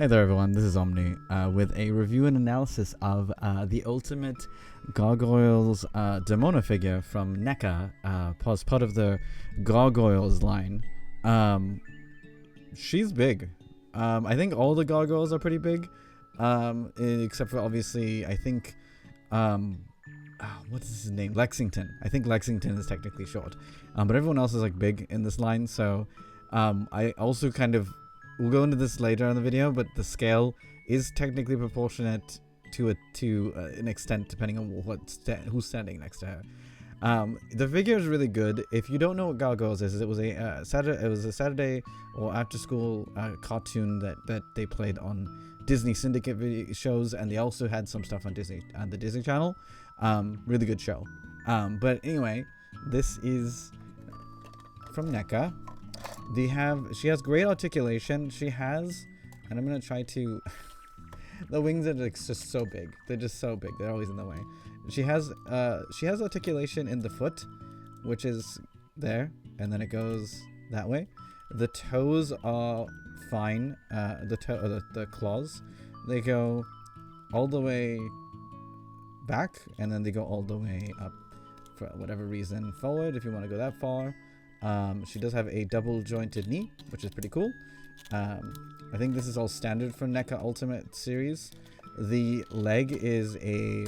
Hey there everyone, this is Omni with a review and analysis of the ultimate Gargoyles Demona figure from NECA, as part of the Gargoyles line. She's big. I think all the Gargoyles are pretty big, except for obviously, I think, what's his name? Lexington. I think Lexington is technically short, but everyone else is like big in this line, so I also kind of, we'll go into this later in the video, but the scale is technically proportionate to an extent depending on who's standing next to her. The figure is really good. If you don't know what Gargoyles is, it was a Saturday or after school cartoon that they played on Disney Syndicate video shows, and they also had some stuff on the Disney Channel. Really good show. But anyway, this is from NECA. She has great articulation. She has, and I'm gonna try to. The wings are just so big. They're just so big. They're always in the way. She has articulation in the foot, which is there, and then it goes that way. The toes are fine. The claws, they go all the way back, and then they go all the way up for whatever reason forward. If you want to go that far. She does have a double jointed knee, which is pretty cool. I think this is all standard for NECA Ultimate series. The leg is a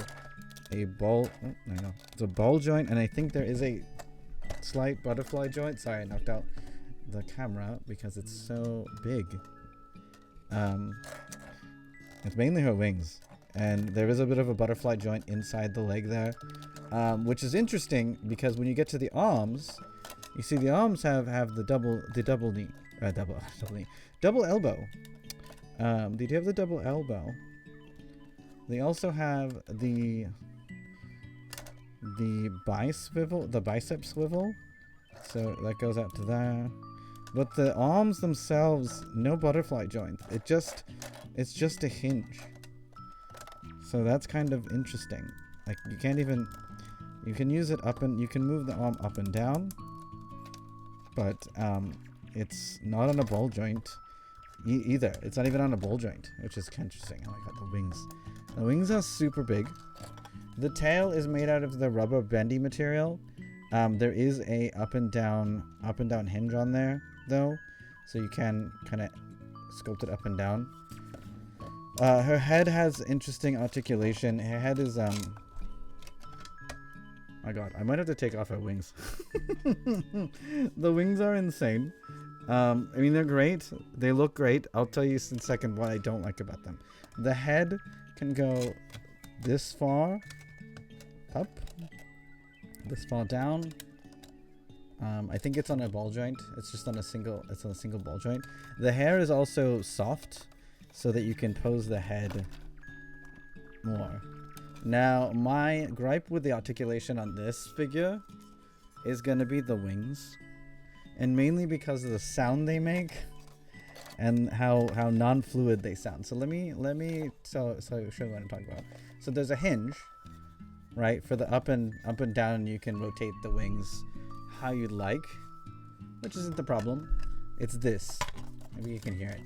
ball. Oh, no, it's a ball joint, and I think there is a slight butterfly joint. Sorry, I knocked out the camera because it's so big. It's mainly her wings, and there is a bit of a butterfly joint inside the leg there, which is interesting because when you get to the arms. You see, the arms have the double elbow. They do have the double elbow. They also have the bicep swivel. So that goes out to there. But the arms themselves, no butterfly joint. It's just a hinge. So that's kind of interesting. Like you can use it up and you can move the arm up and down. But it's not on a ball joint either. It's not even on a ball joint, which is interesting. Oh my god, the wings. The wings are super big. The tail is made out of the rubber bendy material. There is a up and down hinge on there though, so you can kind of sculpt it up and down. Her head has interesting articulation. Her head is my god, I might have to take off her wings. The wings are insane. I mean, they're great. They look great. I'll tell you in a second what I don't like about them. The head can go this far up, this far down. I think it's on a ball joint. It's just on a single ball joint. The hair is also soft so that you can pose the head more. Now, my gripe with the articulation on this figure is going to be the wings. And mainly because of the sound they make and how non-fluid they sound. So let me show you what I'm talking about. So there's a hinge, right? For the up and down, you can rotate the wings how you'd like, which isn't the problem. It's this. Maybe you can hear it.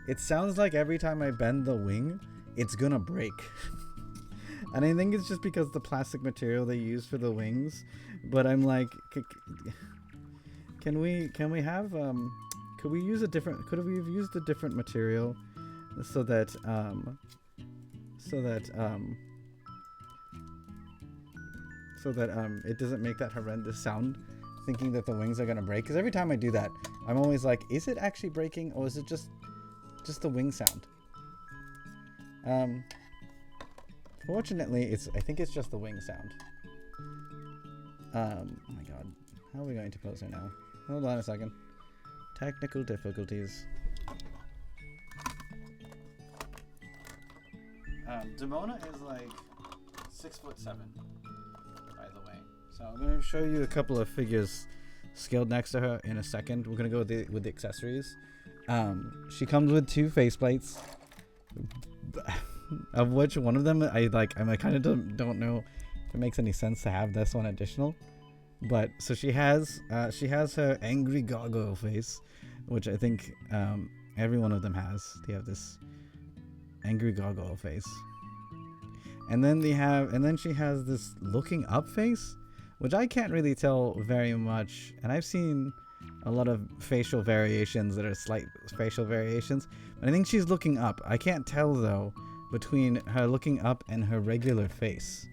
It sounds like every time I bend the wing, it's gonna break. And I think it's just because the plastic material they use for the wings. But I'm like, could we use a different? Could we have used a different material so that it doesn't make that horrendous sound, thinking that the wings are gonna break? Because every time I do that, I'm always like, is it actually breaking, or is it just the wing sound? Fortunately, I think it's just the wing sound. Oh my god. How are we going to pose her now? Hold on a second. Technical difficulties. Demona is like 6'7", by the way. So I'm going to show you a couple of figures scaled next to her in a second. We're going to go with the accessories. She comes with 2 faceplates, of which one of them I kind of don't know if it makes any sense to have this one additional. But so she has her angry gargoyle face, which I think every one of them has. They have this angry gargoyle face. And then she has this looking up face, which I can't really tell very much. And I've seen a lot of facial variations that are slight facial variations. But I think she's looking up. I can't tell, though, between her looking up and her regular face.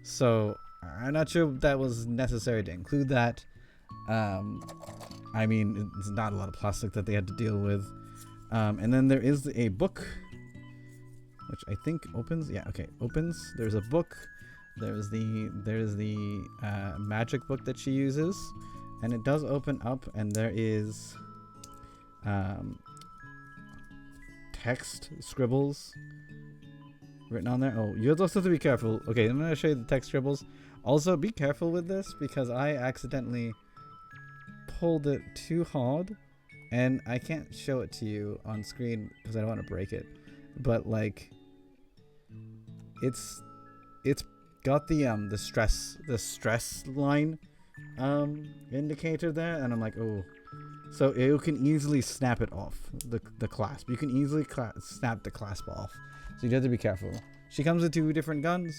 So I'm not sure if that was necessary to include that. I mean, it's not a lot of plastic that they had to deal with. And then there is a book, which I think opens. Yeah, okay, opens. There's a book. There's the magic book that she uses, and it does open up, and there is text scribbles written on there. Oh, you also have to be careful. Okay, I'm gonna show you the text scribbles. Also, be careful with this because I accidentally pulled it too hard, and I can't show it to you on screen because I don't want to break it. But like, it's got the stress line indicator there, and I'm like, oh, so you can easily snap it off the clasp. You can easily snap the clasp off, so you have to be careful. She comes with 2 different guns.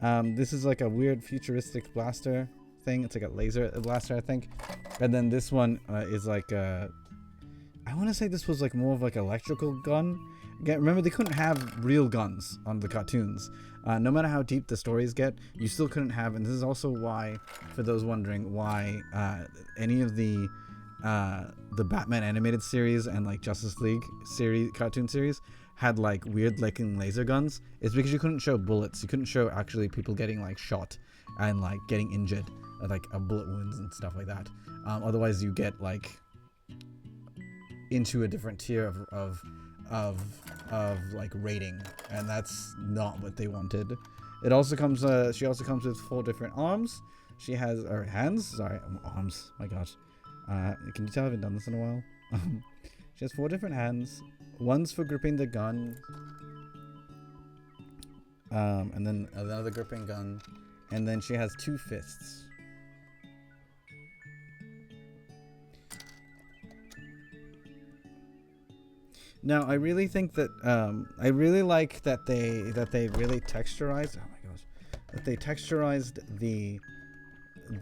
This is like a weird futuristic blaster thing. It's like a laser blaster, I think. And then this one is like I want to say this was like more of like electrical gun. Again, remember, they couldn't have real guns on the cartoons. No matter how deep the stories get, you still couldn't have. And this is also why, for those wondering, why any of the Batman animated series and like Justice League cartoon series had like weird looking laser guns. It's because you couldn't show bullets. You couldn't show actually people getting like shot and like getting injured, like bullet wounds and stuff like that. Otherwise, you get like into a different tier of like rating, and that's not what they wanted. It also comes she also comes with 4 different arms. She has hands, sorry, arms, my gosh. Can you tell I haven't done this in a while? She has 4 different hands. One's for gripping the gun, and then another gripping gun, and then she has 2 fists. Now, I really think that I really like that they really texturized. Oh my gosh, that they texturized the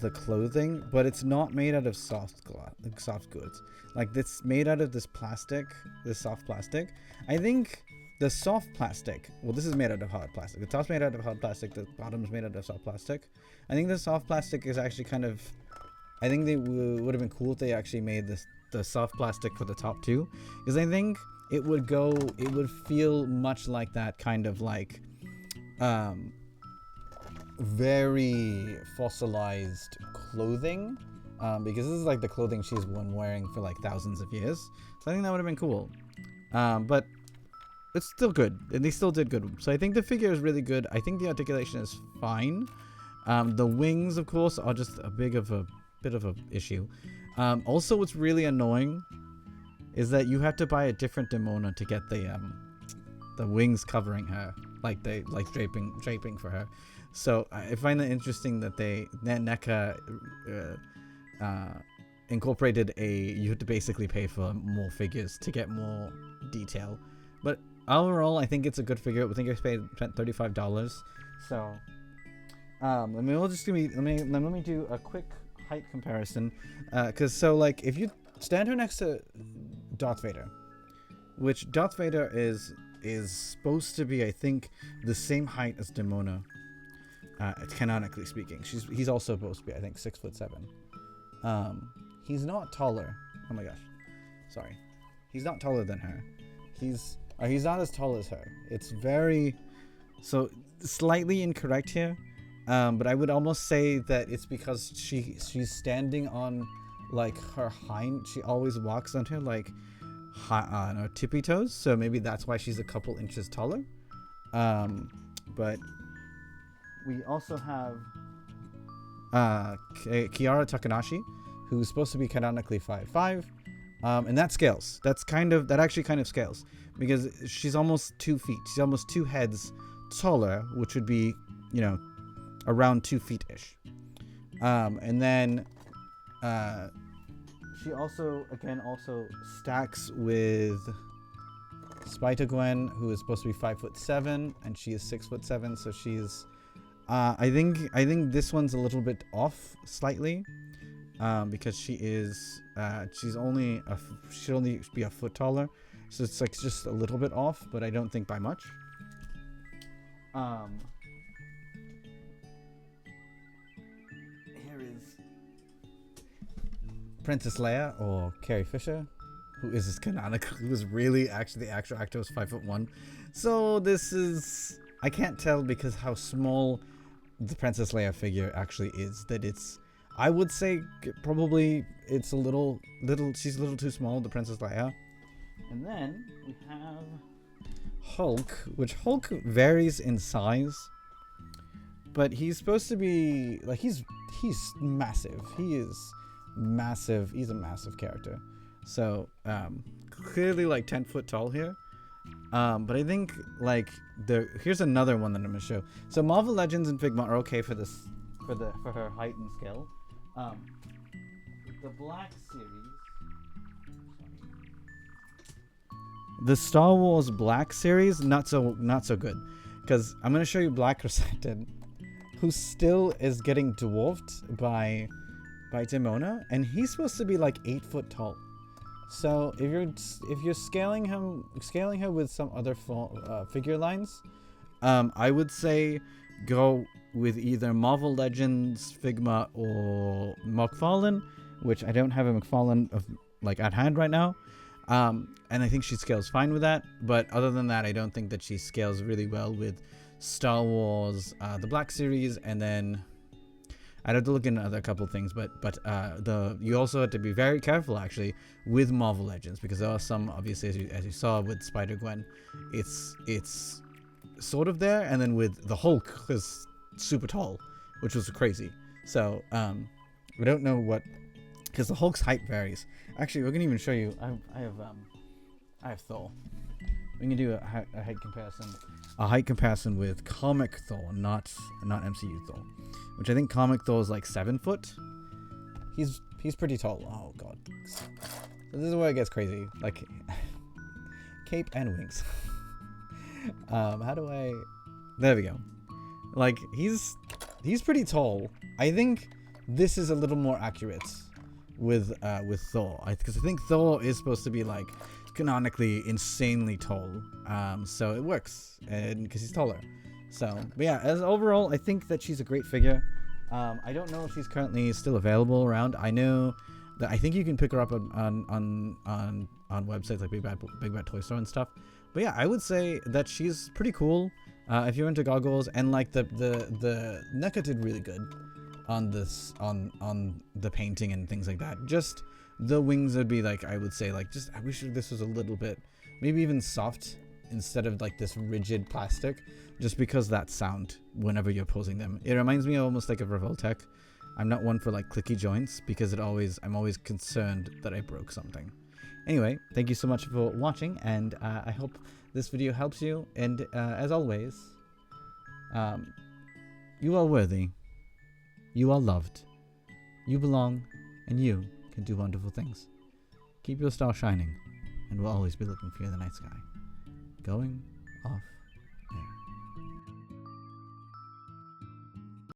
clothing, but it's not made out of soft goods. Like, it's made out of this plastic, this soft plastic. I think the soft plastic. Well, this is made out of hard plastic. The top's made out of hard plastic. The bottom's made out of soft plastic. I think the soft plastic is actually kind of. I think they would have been cool if they actually made the soft plastic for the top too, because I think it would feel much like that kind of like very fossilized clothing, because this is like the clothing she's been wearing for like thousands of years. So I think that would have been cool, but it's still good, and they still did good. So I think the figure is really good. I think the articulation is fine. The wings, of course, are just a bit of a issue. Also, what's really annoying is that you have to buy a different Demona to get the wings covering her, like draping for her. So I find it interesting that NECA incorporated you have to basically pay for more figures to get more detail. But overall, I think it's a good figure. I think I spent $35. So let me do a quick height comparison, because like if you stand her next to Darth Vader, which Darth Vader is supposed to be, I think, the same height as Demona, canonically speaking. He's also supposed to be, I think, 6'7". He's not taller. Oh my gosh, sorry. He's not taller than her. He's not as tall as her. It's very slightly incorrect here. But I would almost say that it's because she's standing on like her hind. She always walks on her like on her tippy toes, so maybe that's why she's a couple inches taller. But we also have Kiara Takanashi, who's supposed to be canonically 5'5", and that scales. That actually kind of scales, because she's almost 2 feet. She's almost 2 heads taller, which would be, around 2 feet ish. And then she also, again, also stacks with Spider-Gwen, who is supposed to be 5'7", and she is 6'7", so she's... I think this one's a little bit off slightly, because she is she'll only be a foot taller, so it's like just a little bit off, but I don't think by much. Here is Princess Leia, or Carrie Fisher, who is this canonical, who is really actually the actual actor was 5'1". So this is, I can't tell because how small the Princess Leia figure actually is, that it's, I would say probably it's a little, she's a little too small, the Princess Leia. And then we have Hulk, which Hulk varies in size, but he's supposed to be, like, he's massive. He is massive. He's a massive character. So, clearly like 10 foot tall here. But I think, like, here's another one that I'm gonna show. So Marvel Legends and Figma are okay for this, for her height and scale. The Black series, the Star Wars Black series, not so good, because I'm gonna show you Black Crescented, who still is getting dwarfed by Demona, and he's supposed to be like 8 foot tall. So if you're scaling her with some other figure lines, I would say go with either Marvel Legends Figma or McFarlane, which I don't have a McFarlane like at hand right now. And I think she scales fine with that, but other than that, I don't think that she scales really well with Star Wars, the Black series, and then I'd have to look into other couple things, but you also have to be very careful actually with Marvel Legends, because there are some, obviously, as you saw with Spider-Gwen, it's sort of there, and then with the Hulk is super tall, which was crazy. So we don't know what, because the Hulk's height varies. Actually, we're gonna even show you. I have Thor. We can do a height comparison. A height comparison with comic Thor, not MCU Thor, which I think comic Thor is like 7 foot. He's pretty tall. Oh god. So this is where it gets crazy. Like cape and wings. How do I? There we go. Like he's pretty tall. I think this is a little more accurate with Thor, because I think Thor is supposed to be like canonically insanely tall, so it works, and because he's taller. So, but yeah, as overall, I think that she's a great figure. I don't know if she's currently still available around. I know that I think you can pick her up on websites like Big Bad Toy Store and stuff. But yeah, I would say that she's pretty cool if you're into Gargoyles, and like the NECA did really good on this, on the painting and things like that. Just the wings would be like, I would say, like, just I wish this was a little bit, maybe even soft instead of like this rigid plastic, just because that sound whenever you're posing them. It reminds me almost like of Revoltech. I'm not one for like clicky joints, because I'm always concerned that I broke something. Anyway, thank you so much for watching, and I hope this video helps you, and as always, you are worthy, you are loved, you belong, and you can do wonderful things. Keep your star shining, and we'll always be looking for you in the night sky. Going off.